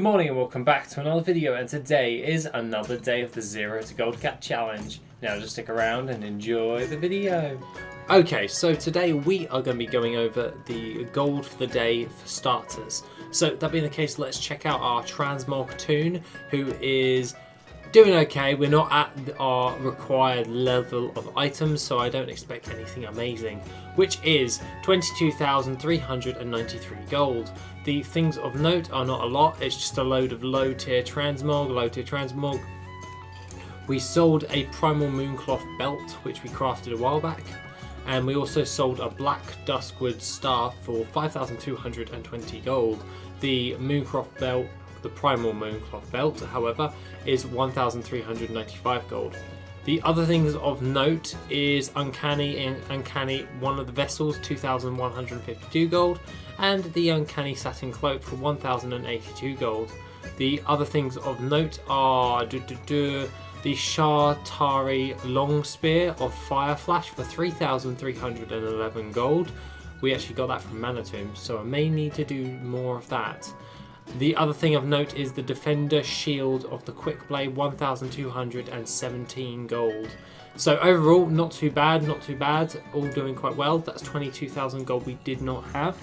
morning and welcome back to another video, and today is another day of the Zero to Gold Cap Challenge. Now just stick around and enjoy the video. Okay, so today we are going to be going over the gold for the day for starters. So that being the case, let's check out our Transmog toon, who is doing okay. We're not at our required level of items, so I don't expect anything amazing, which is 22,393 gold. The things of note are not a lot, it's just a load of low tier transmog. We sold a primal mooncloth belt, which we crafted a while back, and we also sold a black duskwood staff for 5,220 gold. The mooncloth belt, the primal mooncloth belt, however, is 1,395 gold. The other things of note is Uncanny, one of the vessels, 2,152 gold, and the Uncanny Satin Cloak for 1,082 gold. The other things of note are the Shartari Long Spear of Fire Flash for 3,311 gold. We actually got that from Manitomb, so I may need to do more of that. The other thing of note is the Defender Shield of the Quick Blade, 1,217 gold. So overall, not too bad, all doing quite well. That's 22,000 gold we did not have.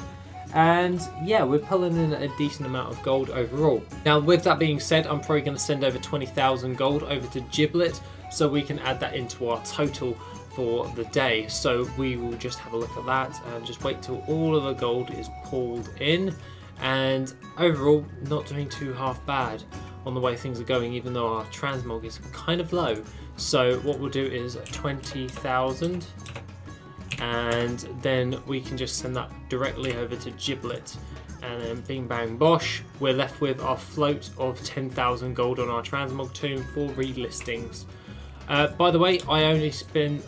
And yeah, we're pulling in a decent amount of gold overall. Now with that being said, I'm probably going to send over 20,000 gold over to Giblet so we can add that into our total for the day. So we will just have a look at that and just wait till all of the gold is pulled in. And overall, not doing too half bad on the way things are going, even though our transmog is kind of low. So what we'll do is 20,000, and then we can just send that directly over to Giblet, and then bing bang bosh, we're left with our float of 10,000 gold on our transmog toon for relistings. By the way, I only spent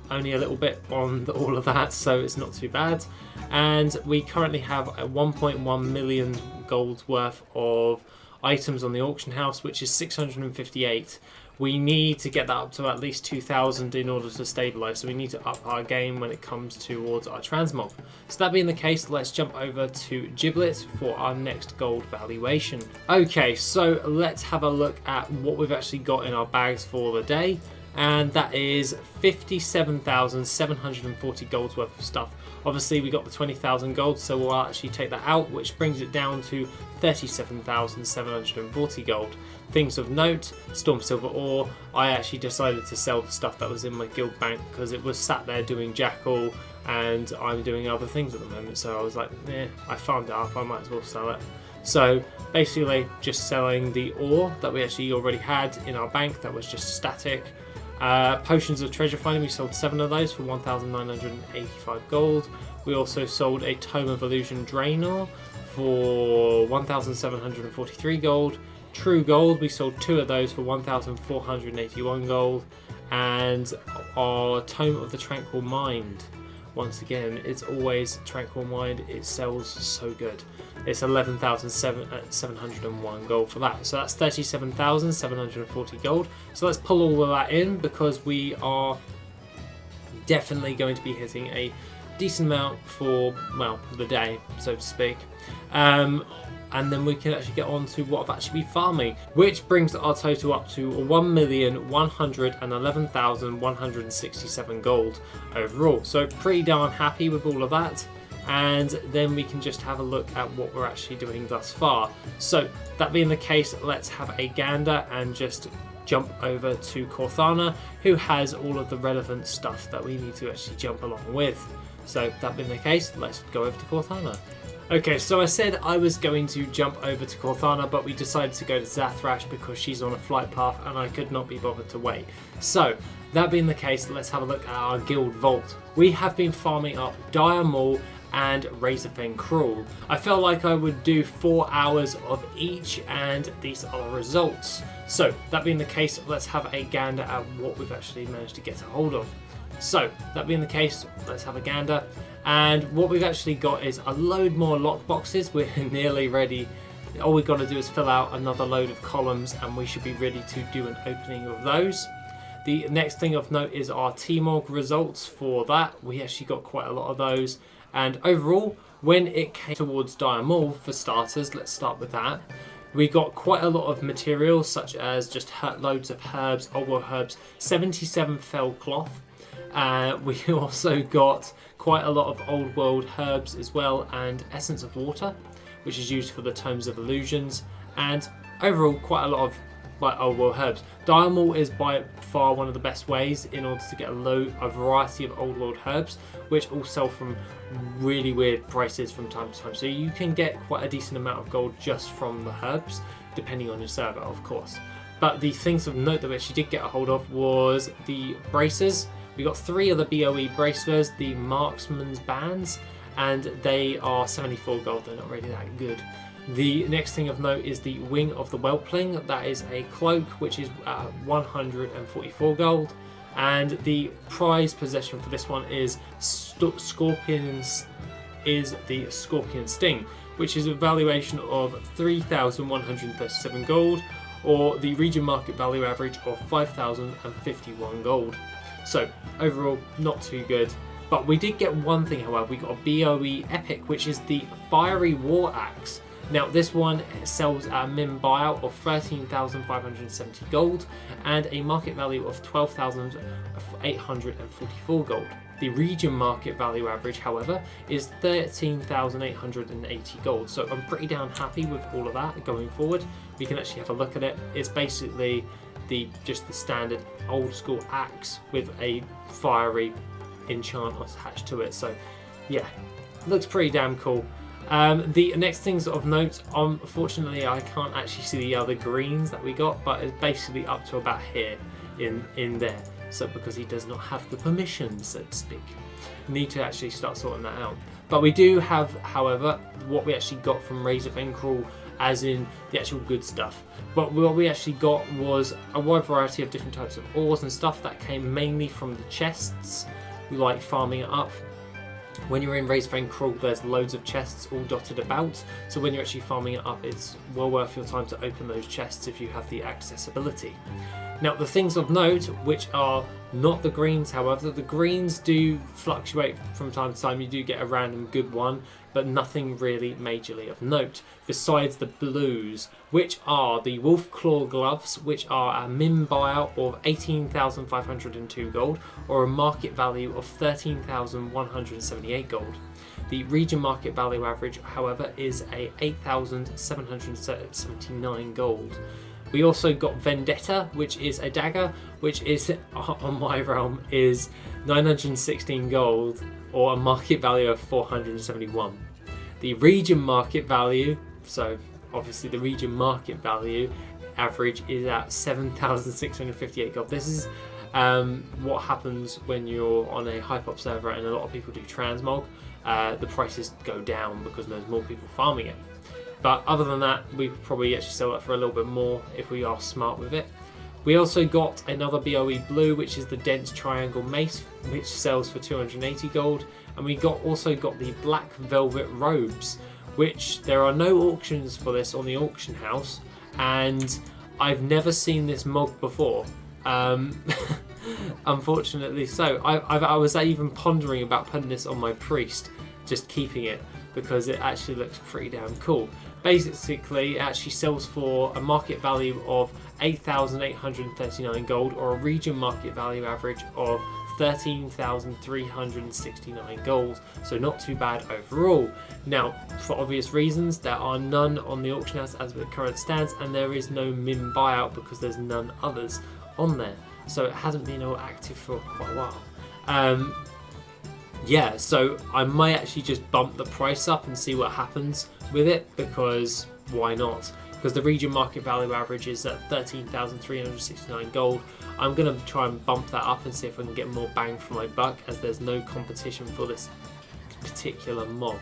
only a little bit on all of that, so it's not too bad. And we currently have a 1.1 million gold's worth of items on the auction house, which is 658. We need to get that up to at least 2,000 in order to stabilize, so we need to up our game when it comes towards our transmog. So that being the case, let's jump over to Giblet for our next gold valuation. Okay, so let's have a look at what we've actually got in our bags for the day, and that is 57,740 gold's worth of stuff. Obviously we got the 20,000 gold, so we'll actually take that out, which brings it down to 37,740 gold. Things of note, Storm Silver Ore. I actually decided to sell the stuff that was in my guild bank because it was sat there doing jackal and I'm doing other things at the moment, so I was like, I farmed it up, I might as well sell it. So basically just selling the ore that we actually already had in our bank that was just static. Potions of treasure finding, we sold 7 of those for 1,985 gold. We also sold a Tome of Illusion Draenor for 1,743 gold. True gold, we sold 2 of those for 1,481 gold. And our Tome of the Tranquil Mind, once again, it's always Tranquil Mind, it sells so good. It's 11,701 gold for that. So that's 37,740 gold. So let's pull all of that in because we are definitely going to be hitting a decent amount for, well, the day, so to speak. And then we can actually get on to what I've actually been farming, which brings our total up to 1,111,167 gold overall. So pretty darn happy with all of that. And then we can just have a look at what we're actually doing thus far. So that being the case, let's have a gander and just jump over to Corthana, who has all of the relevant stuff that we need to actually jump along with. So that being the case, let's go over to Corthana. Okay, so I said I was going to jump over to Corthana, but we decided to go to Zathrash because she's on a flight path and I could not be bothered to wait. So that being the case, let's have a look at our guild vault. We have been farming up Dire Maul and Razorfang Cruel. I felt like I would do 4 hours of each, and these are the results. So that being the case, let's have a gander at what we've actually managed to get a hold of. So that being the case, let's have a gander, and what we've actually got is a load more lockboxes. We're nearly ready. All we've got to do is fill out another load of columns and we should be ready to do an opening of those. The next thing of note is our T-Mog results for that. We actually got quite a lot of those. And overall, when it came towards Dire Maul, for starters, let's start with that. We got quite a lot of materials, such as just loads of herbs, old world herbs, 77 fell cloth. We also got quite a lot of old world herbs as well, and essence of water, which is used for the tomes of illusions, and overall quite a lot of old world herbs. Diamol is by far one of the best ways in order to get a variety of old world herbs, which all sell from really weird prices from time to time. So you can get quite a decent amount of gold just from the herbs, depending on your server, of course. But the things of note that we actually did get a hold of was the bracers. We got 3 of the BOE bracelets, the marksman's bands, and they are 74 gold. They're not really that good. The next thing of note is the Wing of the Whelpling. That is a cloak, which is 144 gold. And the prize possession for this one is the Scorpion Sting, which is a valuation of 3,137 gold, or the region market value average of 5,051 gold. So overall, not too good. But we did get one thing, however. We got a BOE Epic, which is the Fiery War Axe. Now this one sells at a min buyout of 13,570 gold and a market value of 12,844 gold. The region market value average, however, is 13,880 gold. So I'm pretty damn happy with all of that going forward. We can actually have a look at it. It's basically just the standard old school axe with a fiery enchant attached to it. So yeah, looks pretty damn cool. The next things of note, unfortunately I can't actually see the other greens that we got, but it's basically up to about here in there. So because he does not have the permission, so to speak. Need to actually start sorting that out. But we do have, however, what we actually got from Razorfang Crawl, as in the actual good stuff. But what we actually got was a wide variety of different types of ores and stuff that came mainly from the chests. We like farming it up. When you're in Razorfang Crawl, there's loads of chests all dotted about, so when you're actually farming it up, it's well worth your time to open those chests if you have the accessibility. Now the things of note, which are not the greens, however, the greens do fluctuate from time to time. You do get a random good one, but nothing really majorly of note, besides the blues, which are the Wolf Claw gloves, which are a min buyout of 18,502 gold, or a market value of 13,178 gold. The region market value average, however, is a 8,779 gold. We also got Vendetta, which is a dagger, which is, on my realm, is 916 gold, or a market value of 471. The region market value, so obviously the region market value average is at 7,658 gold. This is what happens when you're on a hype-up server and a lot of people do transmog. The prices go down because there's more people farming it. But other than that, we could probably actually sell it for a little bit more if we are smart with it. We also got another BOE blue, which is the dense triangle mace, which sells for 280 gold. And we also got the black velvet robes, which there are no auctions for this on the auction house. And I've never seen this mog before. Unfortunately so. I was even pondering about putting this on my priest, just keeping it, because it actually looks pretty damn cool. Basically, it actually sells for a market value of 8,839 gold, or a region market value average of 13,369 gold, so not too bad overall. Now, for obvious reasons, there are none on the auction house as it currently stands, and there is no min buyout because there's none others on there, so it hasn't been all active for quite a while. Yeah, so I might actually just bump the price up and see what happens with it, because why not? Because the region market value average is at 13,369 gold. I'm going to try and bump that up and see if I can get more bang for my buck, as there's no competition for this particular mog.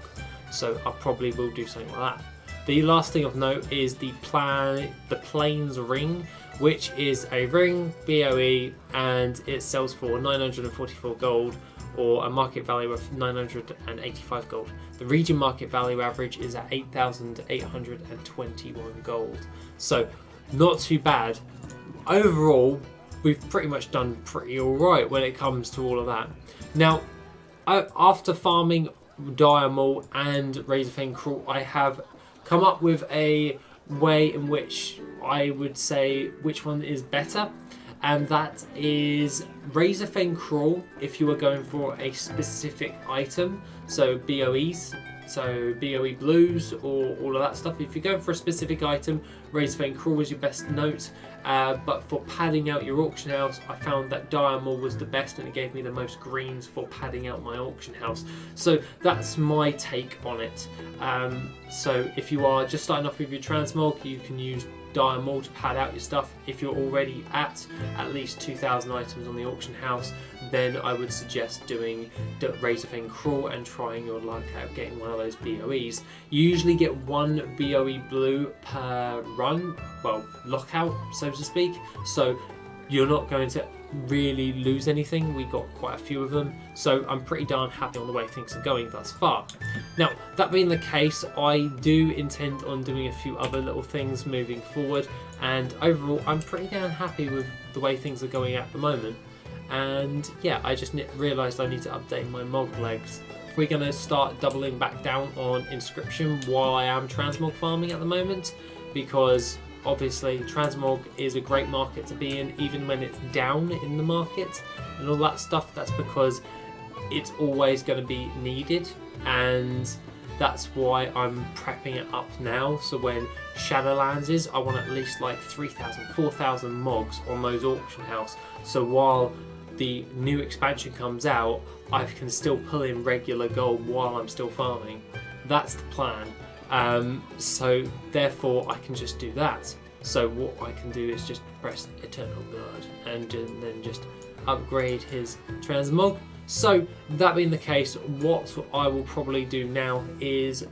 So I probably will do something like that. The last thing of note is the Plains Ring, which is a ring BOE, and it sells for 944 gold, or a market value of 985 gold. The region market value average is at 8,821 gold. So not too bad. Overall, we've pretty much done pretty alright when it comes to all of that. Now, after farming Dire Maul and Razorfang Crawl, I have come up with a way in which I would say which one is better, and that is Razorfang Crawl if you are going for a specific item, so BOEs, so BOE blues or all of that stuff. If you're going for a specific item, Razorfang Crawl is your best note, but for padding out your auction house, I found that Maul was the best, and it gave me the most greens for padding out my auction house. So that's my take on it. So if you are just starting off with your Transmog, you can use Maul to pad out your stuff. If you're already at least 2,000 items on the auction house, then I would suggest doing Razorfang Crawl and trying your luck at getting one of those BOEs. You usually get one BOE blue per run, well, lockout, so to speak, so you're not going to really lose anything. We got quite a few of them, so I'm pretty darn happy on the way things are going thus far. Now, that being the case, I do intend on doing a few other little things moving forward, and overall I'm pretty damn happy with the way things are going at the moment. And yeah, I just realised I need to update my Mog legs. If we're going to start doubling back down on inscription while I am Transmog farming at the moment, because obviously Transmog is a great market to be in even when it's down in the market and all that stuff. That's because it's always going to be needed, and that's why I'm prepping it up now, so when Shadowlands is, I want at least like 3,000, 4,000 mogs on those auction house, so while the new expansion comes out, I can still pull in regular gold while I'm still farming. That's the plan. So therefore I can just do that. So what I can do is just press Eternal Guard and then just upgrade his Transmog. So that being the case, what I will probably do now is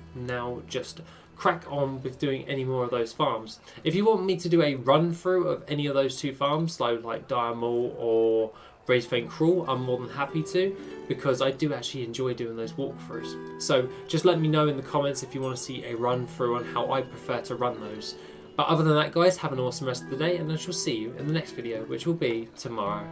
just crack on with doing any more of those farms. If you want me to do a run through of any of those two farms, so like Maul or Razorfang Crawl, I'm more than happy to, because I do actually enjoy doing those walkthroughs. So just let me know in the comments if you want to see a run through on how I prefer to run those. But other than that, guys, have an awesome rest of the day, and I shall see you in the next video, which will be tomorrow.